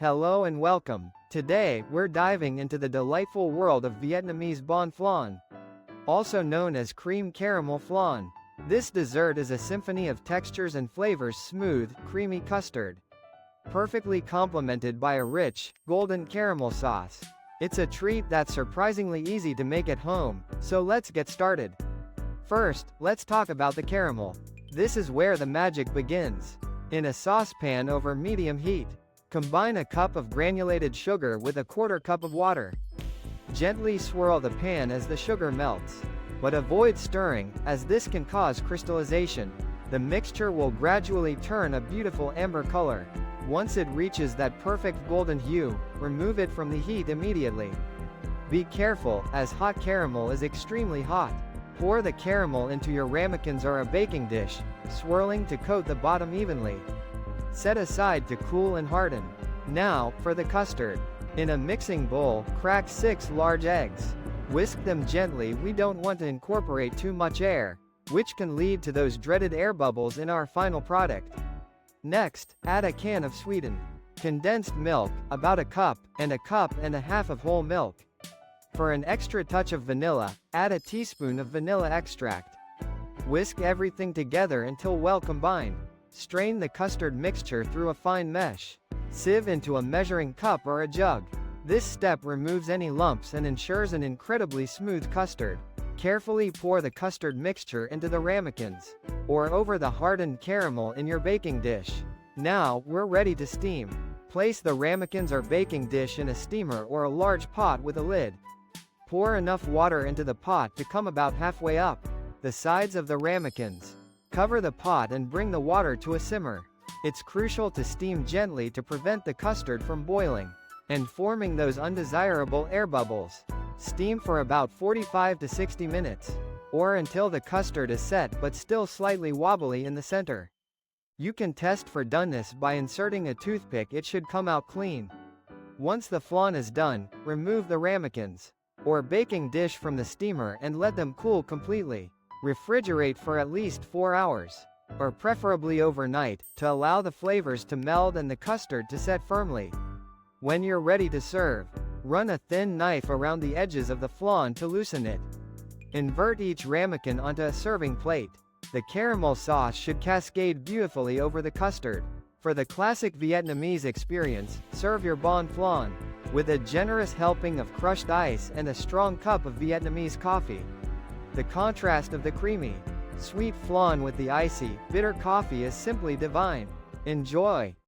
Hello and welcome. Today, we're diving into the delightful world of Vietnamese Bánh Flan, also known as cream caramel flan. This dessert is a symphony of textures and flavors: smooth, creamy custard, perfectly complemented by a rich, golden caramel sauce. It's a treat that's surprisingly easy to make at home, so let's get started. First, let's talk about the caramel. This is where the magic begins. In a saucepan over medium heat, combine a cup of granulated sugar with a quarter cup of water. Gently swirl the pan as the sugar melts, but avoid stirring, as this can cause crystallization. The mixture will gradually turn a beautiful amber color. Once it reaches that perfect golden hue, remove it from the heat immediately. Be careful, as hot caramel is extremely hot. Pour the caramel into your ramekins or a baking dish, swirling to coat the bottom evenly. Set aside to cool and harden. Now, for the custard. In a mixing bowl, crack 6 large eggs. Whisk them gently. We don't want to incorporate too much air, which can lead to those dreaded air bubbles in our final product. Next, add a can of sweetened condensed milk, about a cup and a half of whole milk. For an extra touch of vanilla, add a teaspoon of vanilla extract. Whisk everything together until well combined. Strain the custard mixture through a fine mesh. Sieve into a measuring cup or a jug. This step removes any lumps and ensures an incredibly smooth custard. Carefully pour the custard mixture into the ramekins, or over the hardened caramel in your baking dish. Now, we're ready to steam. Place the ramekins or baking dish in a steamer or a large pot with a lid. Pour enough water into the pot to come about halfway up the sides of the ramekins. Cover the pot and bring the water to a simmer. It's crucial to steam gently to prevent the custard from boiling and forming those undesirable air bubbles. Steam for about 45 to 60 minutes, or until the custard is set but still slightly wobbly in the center. You can test for doneness by inserting a toothpick. It should come out clean. Once the flan is done, remove the ramekins or baking dish from the steamer and let them cool completely. Refrigerate for at least 4 hours, or preferably overnight, to allow the flavors to meld and the custard to set firmly. When you're ready to serve, run a thin knife around the edges of the flan to loosen it. Invert each ramekin onto a serving plate. The caramel sauce should cascade beautifully over the custard. For the classic Vietnamese experience, serve your Bánh Flan with a generous helping of crushed ice and a strong cup of Vietnamese coffee. The contrast of the creamy, sweet flan with the icy, bitter coffee is simply divine. Enjoy!